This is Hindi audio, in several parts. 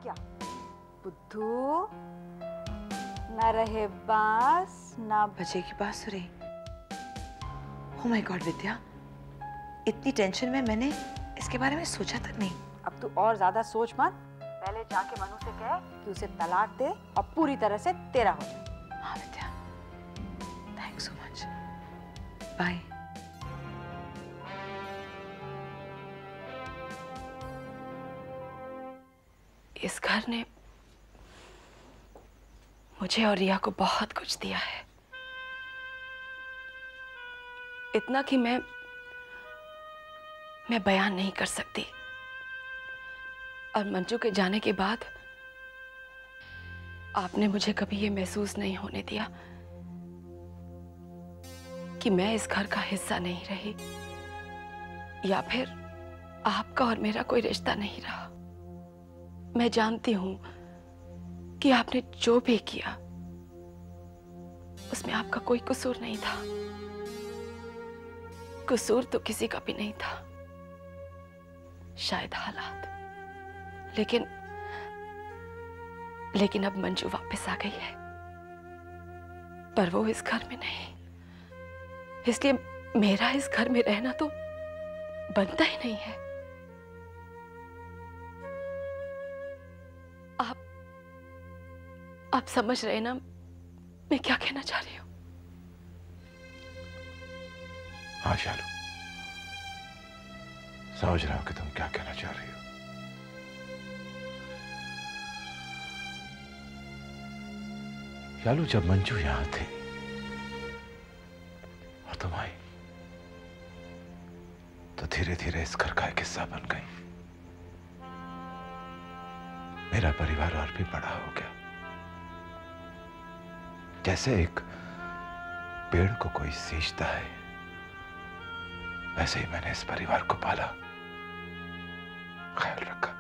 क्या? बुद्धू, ना रहे बांस ना बजेगी बांसुरी। ओह माय गॉड विद्या, इतनी टेंशन में मैंने इसके बारे में सोचा तक नहीं। अब तू और ज्यादा सोच मत, पहले जाके मनु से कह कि उसे तलाक दे और पूरी तरह से तेरा हो जाए। हाँ विद्या, थैंक्स सो मच, बाय। इस घर ने मुझे और रिया को बहुत कुछ दिया है, इतना कि मैं बयान नहीं कर सकती। और मंजू के जाने के बाद आपने मुझे कभी ये महसूस नहीं होने दिया कि मैं इस घर का हिस्सा नहीं रही, या फिर आपका और मेरा कोई रिश्ता नहीं रहा। मैं जानती हूं कि आपने जो भी किया उसमें आपका कोई कसूर नहीं था, कसूर तो किसी का भी नहीं था, शायद हालात। लेकिन अब मंजू वापस आ गई है, पर वो इस घर में नहीं, इसलिए मेरा इस घर में रहना तो बनता ही नहीं है। आप समझ रहे ना मैं क्या कहना चाह रही हूं? हाँ शालू, समझ रहा हूं कि तुम क्या कहना चाह रही हो। शालू, जब मंजू यहां थी और तुम आई तो धीरे धीरे इस घर का एक हिस्सा बन गई। मेरा परिवार और भी बड़ा हो गया। जैसे एक पेड़ को कोई सींचता है, वैसे ही मैंने इस परिवार को पाला, ख्याल रखा।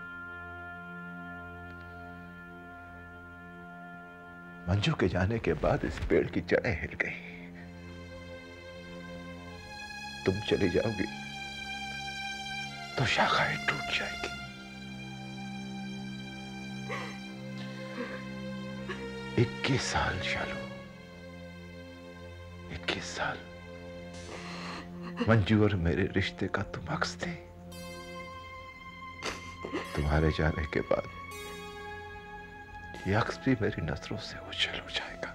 मंजू के जाने के बाद इस पेड़ की जड़ें हिल गई। तुम चली जाओगी तो शाखाएं टूट जाएगी। 21 साल शालू, 21 साल मंजू और मेरे रिश्ते का तुम अक्स थे। तुम्हारे जाने के बाद ये अक्स भी मेरी नजरों से ओझल हो जाएगा।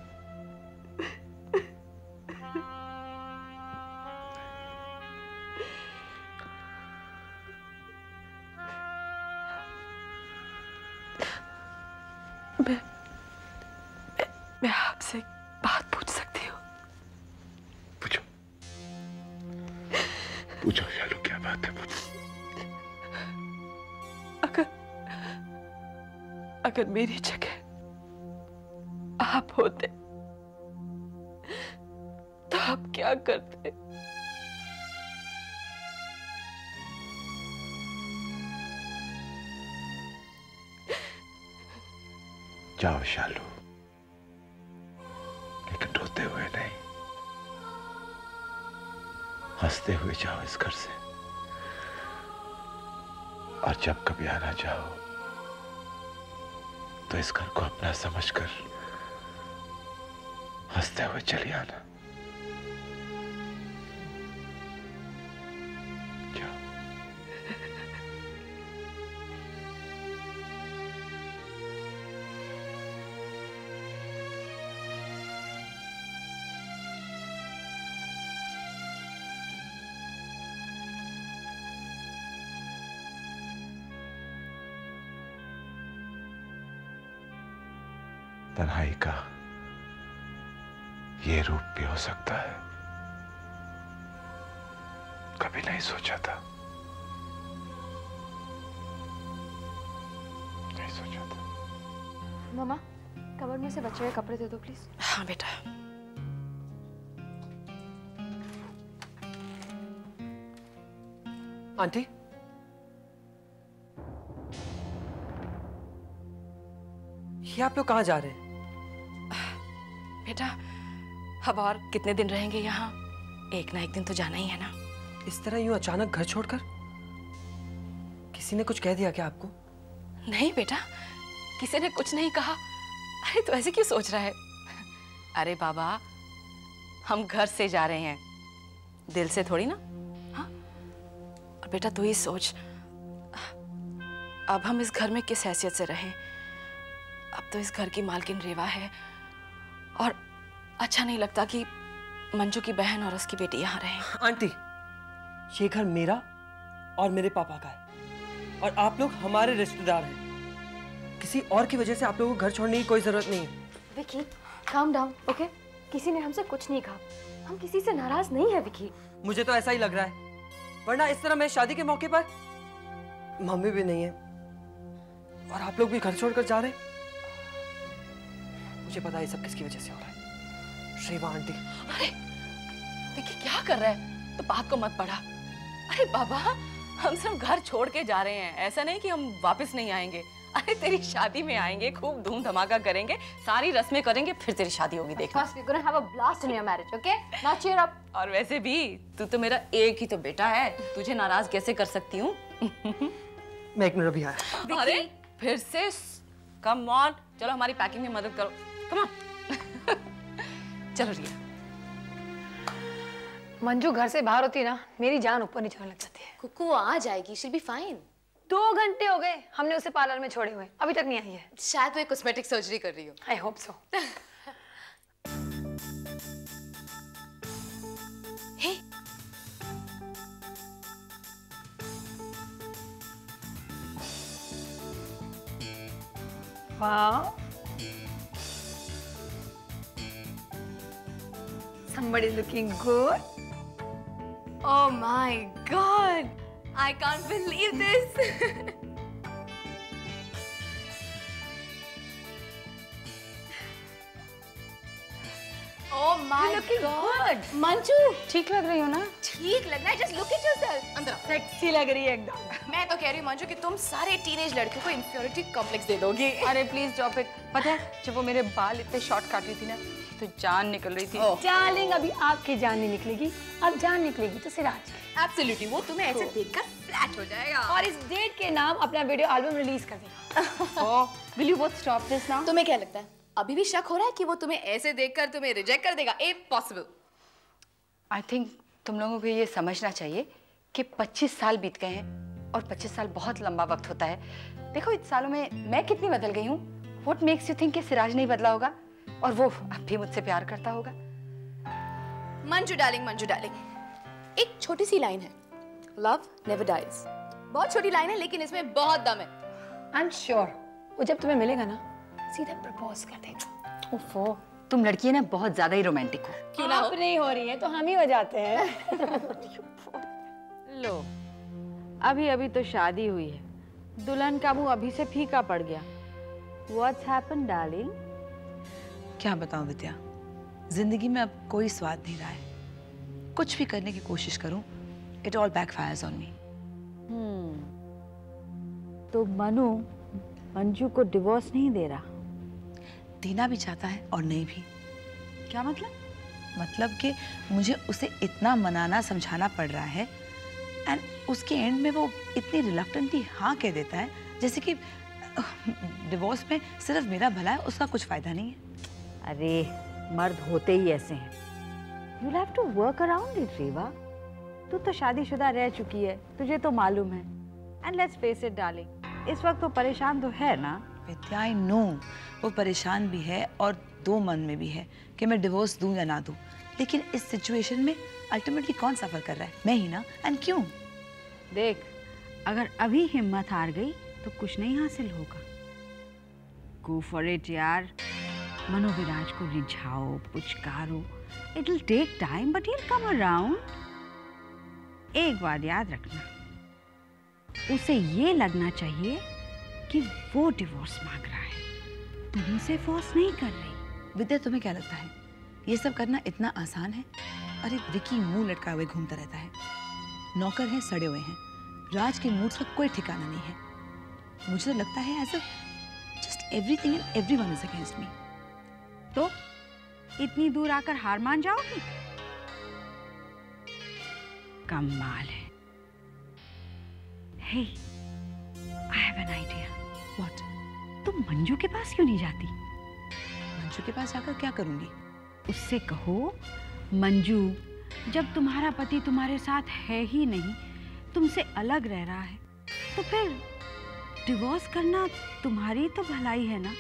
मैं आपसे एक बात पूछ सकती हूँ? पूछो पूछो शालू, क्या बात है? पूछो। अगर मेरी जगह आप होते तो आप क्या करते? जाओ शालू, लेकिन रोते हुए नहीं, हंसते हुए जाओ इस घर से। और जब कभी आना चाहो तो इस घर को अपना समझकर हंसते हुए चली आना। जाओ। तन्हाई का ये रूप भी हो सकता है, कभी नहीं सोचा था, नहीं सोचा था। मामा, कबर्ड में से बच्चे के कपड़े दे दो प्लीज। हाँ बेटा। आंटी, ये आप लोग कहाँ जा रहे हैं? बेटा, अब और कितने दिन रहेंगे यहाँ? एक ना एक दिन तो जाना ही है ना। इस तरह यूं अचानक घर छोड़कर? किसी ने कुछ कह दिया क्या आपको? नहीं बेटा, किसी ने कुछ नहीं कहा। अरे तू ऐसे क्यों सोच रहा है? अरे बाबा, हम घर से जा रहे हैं, दिल से थोड़ी ना। हाँ, और बेटा तू ही सोच, अब हम इस घर में किस हैसियत से रहें? अब तो इस घर की मालकिन रेवा है और अच्छा नहीं लगता कि मंजू की बहन और उसकी बेटी यहाँ रहे। आंटी, ये घर मेरा और मेरे पापा का है और आप लोग हमारे रिश्तेदार हैं। किसी और की वजह से आप लोगों को घर छोड़ने की कोई जरूरत नहीं है। Vicky, calm down, okay? किसी ने हमसे कुछ नहीं कहा, हम किसी से नाराज नहीं है विकी। मुझे तो ऐसा ही लग रहा है, वरना इस तरह मैं शादी के मौके पर मम्मी भी नहीं है और आप लोग भी घर छोड़कर जा रहे हैं। मुझे पता है सब किसकी वजह से हो रहा है। रेवा आंटी। अरे विकी क्या कर रहा है? तो बात को मत पढ़ा। अरे बाबा, हम सिर्फ घर छोड़ के जा रहे हैं, ऐसा नहीं कि हम वापस नहीं आएंगे। अरे तेरी शादी में आएंगे, खूब धूम धमाका करेंगे, सारी रस्में करेंगे, फिर तेरी शादी होगी, देखना। First we're gonna have a blast in your marriage, okay? Now cheer up. और वैसे भी तू तो मेरा एक ही तो बेटा है, तुझे नाराज कैसे कर सकती हूँ? मैं एक मिनट अभी आया। अरे फिर से कम ऑन, चलो हमारी पैकिंग में मदद करो, कम ऑन। चलो रिया। मंजू घर से बाहर होती है ना, मेरी जान ऊपर नीचे होने लग जाती है। कुकू आ जाएगी, she'll be fine. 2 घंटे हो गए हमने उसे पार्लर में छोड़े हुए, अभी तक नहीं आई है। शायद वो एक कॉस्मेटिक सर्जरी कर रही हो। I hope so. Hey, wow, somebody looking good. oh my God, I can't believe this. oh my God, Manju, ठीक लग रही हो ना? ठीक लगना है, just look at yourself. अंदर आओ। सेक्सी लग रही है एकदम। मैं तो कह रही हूँ मंजू कि तुम सारे टीनेज लड़कियों को इंफीरियरिटी कॉम्प्लेक्स दे दोगी। अरे प्लीज ड्रॉप इट। पता है जब वो मेरे बाल इतने शॉर्ट काट रही थी ना, तो जान निकल रही थी। डार्लिंग, अभी आपकी जान नहीं निकलेगी, अब जान निकलेगी तो सिराज की। एब्सोल्युटली, वो तुम्हें ऐसे देखकर फ्लैट हो जाएगा। और इस डेट के नाम अपना वीडियो एल्बम रिलीज कर देगा। Will you both stop this now? तुम्हें क्या लगता है, अभी भी शक हो रहा है कि वो तुम्हें ऐसे देखकर तुम्हें रिजेक्ट कर देगा? इम्पॉसिबल। आई थिंक तुम लोगों को ये समझना चाहिए कि 25 साल बीत गए हैं और 25 साल बहुत लंबा वक्त होता है। देखो इस सालों में मैं कितनी बदल गई हूँ। व्हाट मेक्स यू थिंक कि सिराज नहीं बदला होगा और वो अब भी मुझसे प्यार करता होगा? मंजू डार्लिंग, मंजू डार्लिंग, एक छोटी सी लाइन है, लव नेवर डाइज। बहुत छोटी लाइन है लेकिन इसमें बहुत दम है। आई एम श्योर वो जब तुम्हें मिलेगा ना, सीधा प्रपोज कर देगा। ओफो, तुम लड़कियां ना बहुत ज्यादा ही रोमांटिक हो। क्यों ना हो? आप नहीं हो रही है तो हम ही हो जाते हैं। लो, अभी अभी तो शादी हुई है, दुल्हन का मुंह अभी से फीका पड़ गया। What's happened, darling? क्या बताऊं विद्या, जिंदगी में अब कोई स्वाद नहीं रहा है। कुछ भी करने की कोशिश करूं, it all backfires on me. तो मनु मंजू को डिवोर्स नहीं दे रहा? देना भी चाहता है और नहीं भी। क्या मतलब? मतलब कि मुझे उसे इतना मनाना समझाना पड़ रहा है एंड उसके एंड में वो इतनी रिलक्टेंटली हाँ कह देता है जैसे कि डिवोर्स में सिर्फ मेरा भला है, उसका कुछ फायदा नहीं है। अरे मर्द होते ही ऐसे हैं। You'll have to work around it, रेवा। तू तो शादीशुदा रह चुकी है, तुझे तो मालूम है। And let's face it, darling, इस वक्त तो परेशान तो है ना? विद्या, आई नो वो परेशान भी है और दो मन में भी है कि मैं डिवोर्स दूं या ना दूं, लेकिन इस सिचुएशन में अल्टीमेटली कौन सफर कर रहा है? मैं ही ना। एंड क्यों? देख, अगर अभी हिम्मत हार गई तो कुछ नहीं हासिल होगा। Go for it यार। मनोविराज को रिझाओ, पुचकारो। It will take time, but he'll come around। एक बात याद रखना, उसे ये लगना चाहिए कि वो डिवोर्स मांग रहा है, तुम उसे फोर्स नहीं कर रही। विद्या, तुम्हें क्या लगता है ये सब करना इतना आसान है? अरे विकी मुंह लटका हुए घूमता रहता है, नौकर हैं सड़े हुए हैं, राज के मूड्स का कोई ठिकाना नहीं है। मुझे तो लगता है as just everything and everyone is against me. तो इतनी दूर आकर हार मान जाओगी? कमाल है। Hey, I have an idea. What? तुम मंजू के पास क्यों नहीं जाती? मंजू के पास जाकर क्या करूंगी? उससे कहो, मंजू, जब तुम्हारा पति तुम्हारे साथ है ही नहीं, तुमसे अलग रह रहा है, तो फिर डिवोर्स करना तुम्हारी तो भलाई है ना।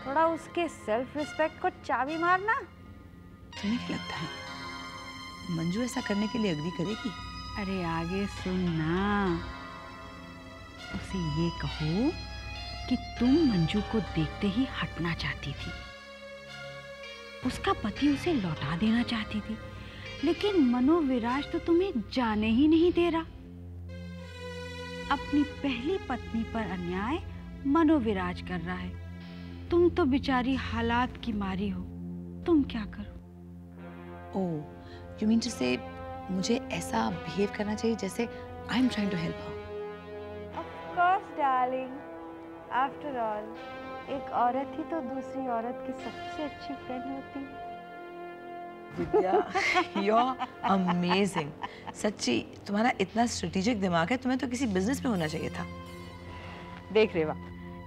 थोड़ा उसके सेल्फ रिस्पेक्ट को चाबी मारना। तुम्हें क्या लगता है मंजू ऐसा करने के लिए एग्री करेगी? अरे आगे सुनना, उसे ये कहो कि तुम मंजू को देखते ही हटना चाहती थी, उसका पति उसे लौटा देना चाहती थी, लेकिन मनोविराज तो तुम्हें जाने ही नहीं दे रहा। अपनी पहली पत्नी पर अन्याय मनोविराज कर रहा है, तुम तो बेचारी हालात की मारी हो, तुम क्या करो? ओह, यू मीन टू से मुझे ऐसा बिहेव करना चाहिए जैसे I am trying to help her? Of course, darling. After all, एक औरत ही तो दूसरी औरत की सबसे अच्छी फ्रेंड होती है। विद्या, you're amazing. सच्ची, तुम्हारा इतना स्ट्रेटेजिक दिमाग है, तुम्हें तो किसी बिजनेस में होना चाहिए था। देख रेवा,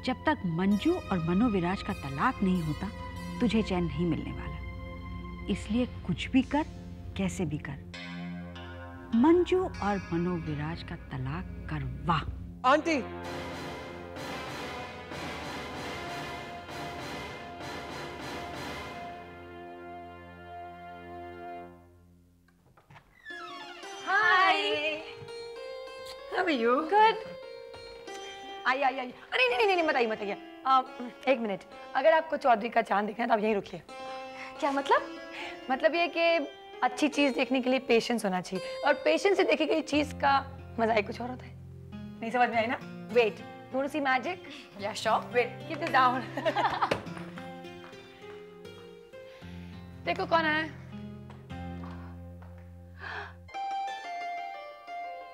जब तक मंजू और मनोविराज का तलाक नहीं होता, तुझे चैन नहीं मिलने वाला। इसलिए कुछ भी कर, कैसे भी कर, मंजू और मनोविराज का तलाक करवा। Aunty, How are you? Good. आइए आइए आइए। अरे नहीं नहीं नहीं बताइए मत आइए। एक मिनट, अगर आपको चौधरी का चांद देखना है तो आप यहीं रुकिए। क्या मतलब? मतलब ये कि अच्छी चीज देखने के लिए पेशेंस होना चाहिए, और पेशेंस से देखी गई चीज का मजा ही कुछ और होता है। नहीं समझ में आई ना? Wait, you want to see magic? Yeah, sure. Wait, keep this down. देखो कौन आया?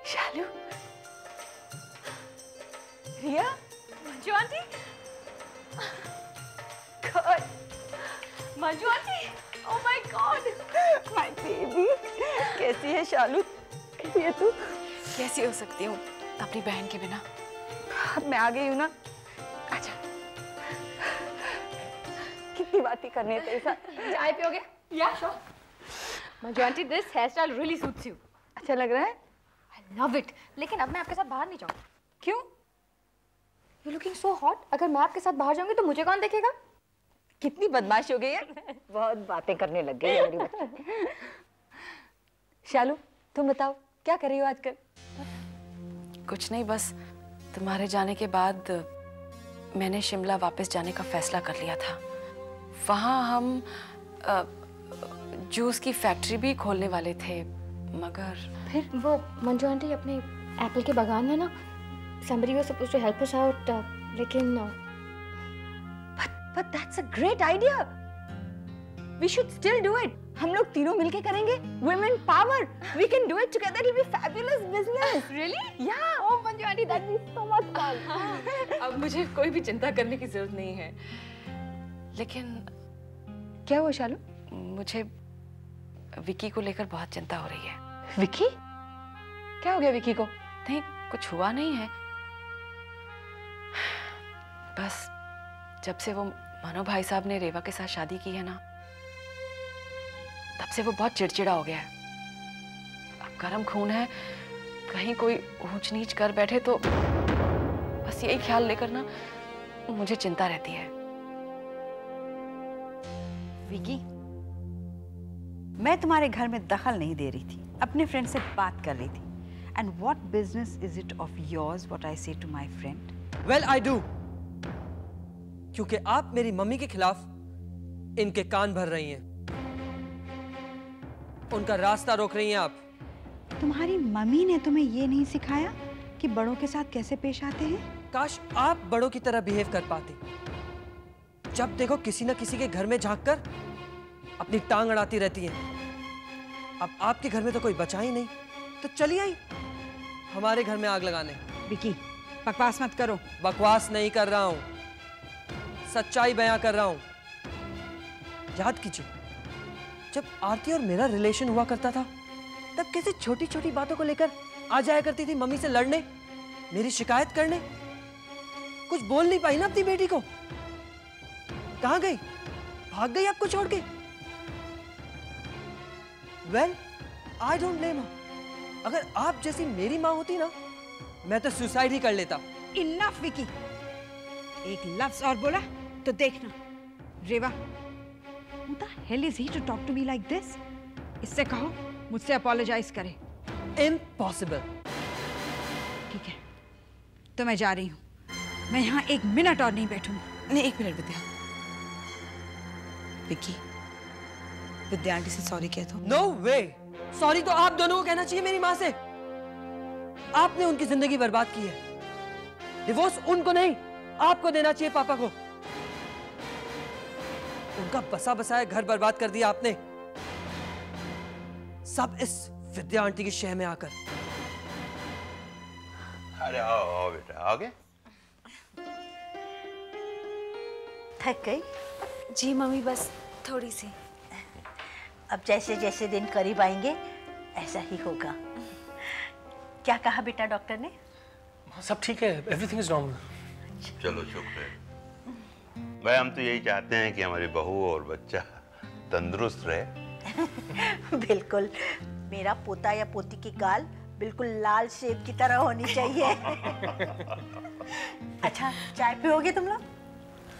Shalu, Riya, Manju aunty? God. Manju aunty? Oh my God. my baby, कैसी है शालू? कैसी है तू? कैसी हो सकती हूँ अपनी बहन के बिना? अब मैं आ गई हूँ ना। अच्छा, कितनी बातें करनी है तेरे साथ। चाय पियोगे? Yeah, sure. Manju aunty, this hairstyle really suits you. अच्छा लग रहा है? I love it. लेकिन अब मैं आपके साथ बाहर नहीं जाऊँ। क्यों? You're looking so hot. अगर मैं आपके साथ बाहर जाऊंगी तो मुझे कौन देखेगा? कितनी बदमाश हो गई है। बहुत बातें करने लग गई है मेरी बच्ची। शालू, तुम बताओ क्या कर रही हो आजकल? कुछ नहीं, बस तुम्हारे जाने के बाद मैंने शिमला वापस जाने का फैसला कर लिया था। वहाँ हम जूस की फैक्ट्री भी खोलने वाले थे, मगर फिर वो मंजू आंटी अपने एप्पल के बागान में ना, somebody was supposed to help us out, लेकिन But that's a great idea. We should still do it. हम लोग तीनों मिलके करेंगे। Women power. We can do it together. It'll be fabulous business. really? Yeah. Oh Manju aunty, that be so much fun. अब मुझे कोई भी चिंता करने की जरूरत नहीं है। लेकिन क्या हुआ शालू? मुझे विकी को लेकर बहुत चिंता हो रही है। विकी? क्या हो गया विकी को? नहीं, कुछ हुआ नहीं है, बस जब से वो मनो भाई साहब ने रेवा के साथ शादी की है ना, तब से वो बहुत चिड़चिड़ा हो गया है। अब गर्म खून है, कहीं कोई ऊंच नीच कर बैठे तो बस यही ख्याल लेकर ना मुझे चिंता रहती है। विकी, मैं तुम्हारे घर में दखल नहीं दे रही थी, अपने फ्रेंड से बात कर रही थी। And what business is it of yours what I say to my friend? Well, I do. क्योंकि आप मेरी मम्मी के खिलाफ इनके कान भर रही हैं, उनका रास्ता रोक रही हैं आप। तुम्हारी मम्मी ने तुम्हें ये नहीं सिखाया कि बड़ों के साथ कैसे पेश आते हैं? काश आप बड़ों की तरह बिहेव कर पाते। जब देखो किसी न किसी के घर में झांककर अपनी टांग अड़ाती रहती हैं। अब आपके घर में तो कोई बचा ही नहीं, तो चलिए आई हमारे घर में आग लगाने। विकी, बकवास मत करो। बकवास नहीं कर रहा हूं, सच्चाई बयां कर रहा हूं। याद कीजिए, जब आरती और मेरा रिलेशन हुआ करता था, तब कैसे छोटी छोटी बातों को लेकर आ जाया करती थी मम्मी से लड़ने, मेरी शिकायत करने। कुछ बोल नहीं पाई ना अपनी बेटी को। कहां गई? भाग गई आपको छोड़ के? वेल, आई डोंट ब्लेम हर। अगर आप जैसी मेरी माँ होती ना, मैं तो सुसाइड ही कर लेता। इनफ विकी, एक लफ्ज और बोला तो देखना। रेवा, who the hell is he to talk to me like this? इससे कहो मुझसे अपोलोजाइज करे। इम्पॉसिबल। ठीक है, तो मैं जा रही हूँ। मैं यहाँ 1 मिनट और नहीं बैठूंगी। नहीं, 1 मिनट विद्या। विक्की, विद्या आंटी से सॉरी कह दो। नो वे। सॉरी तो आप दोनों को कहना चाहिए मेरी माँ से। आपने उनकी जिंदगी बर्बाद की है। डिवोर्स उनको नहीं, आपको देना चाहिए पापा को। उनका बसा बसाया घर बर्बाद कर दिया आपने, सब इस विद्या आंटी की शह में आकर। अरे आओ आओ बेटा, आ गए? थक गई? जी मम्मी, बस थोड़ी सी। अब जैसे जैसे दिन करीब आएंगे ऐसा ही होगा। क्या कहा बेटा डॉक्टर ने? सब ठीक है, एवरीथिंग इज नॉर्मल। चलो शुक्र है भाई, हम तो यही चाहते हैं कि हमारी बहू और बच्चा तंदुरुस्त रहे। बिल्कुल, मेरा पोता या पोती की गाल बिल्कुल लाल सेब की तरह होनी चाहिए। अच्छा, चाय पियोगे तुम लोग?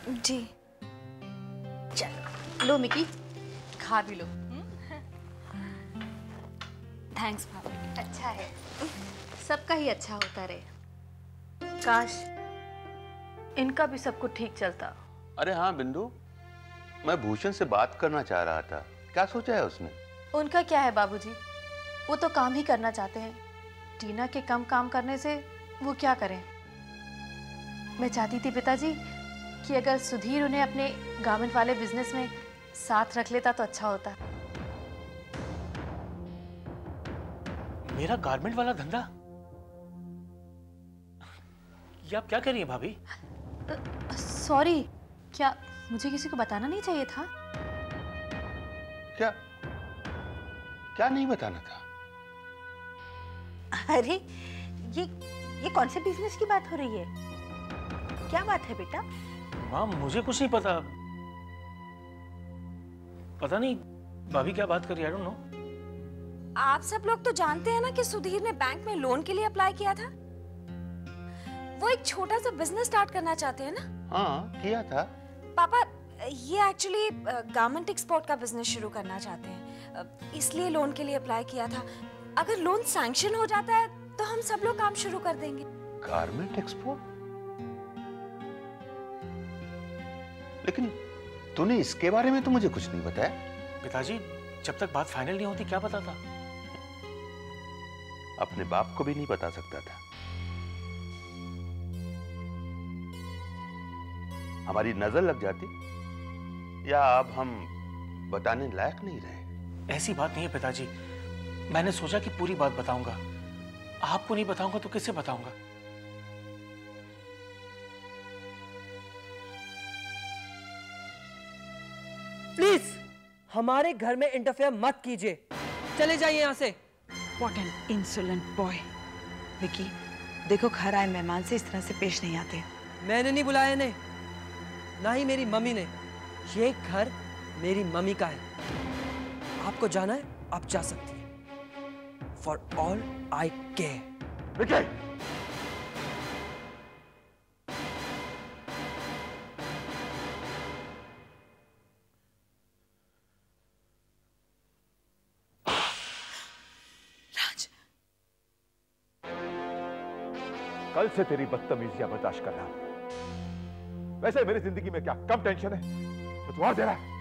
जी। चलो लो मिकी, खा भी लो। थैंक्स भाभी। अच्छा है, सबका ही अच्छा होता रहे। काश इनका भी सब कुछ ठीक चलता। अरे हाँ बिंदु, मैं भूषण से बात करना चाह रहा था। क्या सोचा है उसने? उनका क्या है बाबूजी, वो तो काम ही करना चाहते हैं। टीना के कम काम करने से वो क्या करें। मैं चाहती थी पिताजी कि अगर सुधीर उन्हें अपने गारमेंट वाले बिजनेस में साथ रख लेता तो अच्छा होता। मेरा गारमेंट वाला धंधा? ये आप क्या कह रही हैं भाभी? सॉरी, क्या मुझे किसी को बताना नहीं चाहिए था? क्या क्या नहीं बताना था? अरे ये कौन से बिजनेस की बात हो रही है? क्या बात है बेटा? माँ, मुझे कुछ नहीं पता। पता नहीं भाभी क्या बात कर रही है, आई डोंट नो। आप सब लोग तो जानते हैं ना कि सुधीर ने बैंक में लोन के लिए अप्लाई किया था। वो एक छोटा सा बिजनेस स्टार्ट करना चाहते हैं ना? हाँ, किया था। पापा, ये एक्चुअली गारमेंट एक्सपोर्ट का बिजनेस शुरू करना चाहते हैं, इसलिए लोन के लिए अप्लाई किया था। अगर लोन सैंक्शन हो जाता है तो हम सब लोग काम शुरू कर देंगे। Garment export? लेकिन तूने इसके बारे में तो मुझे कुछ नहीं बताया। पिताजी, जब तक बात फाइनल नहीं होती क्या पता था? अपने बाप को भी नहीं बता सकता था। हमारी नजर लग जाती, या अब हम बताने लायक नहीं रहे? ऐसी बात नहीं है पिताजी, मैंने सोचा कि पूरी बात बताऊंगा। आपको नहीं बताऊंगा तो किसे बताऊंगा? प्लीज हमारे घर में इंटरफेयर मत कीजिए, चले जाइए यहाँ से। What an insolent boy. Vicky, देखो घर आए मेहमान से इस तरह से पेश नहीं आते। मैंने नहीं बुलाया इन्हें, ना ही मेरी मम्मी ने। ये घर मेरी मम्मी का है। आपको जाना है आप जा सकती हैं। For all I care. Vicky! कल से तेरी बदतमीजियां बर्दाश्त कर रहा हूं। वैसे मेरी जिंदगी में क्या कम टेंशन है तो तू और दे रहा है?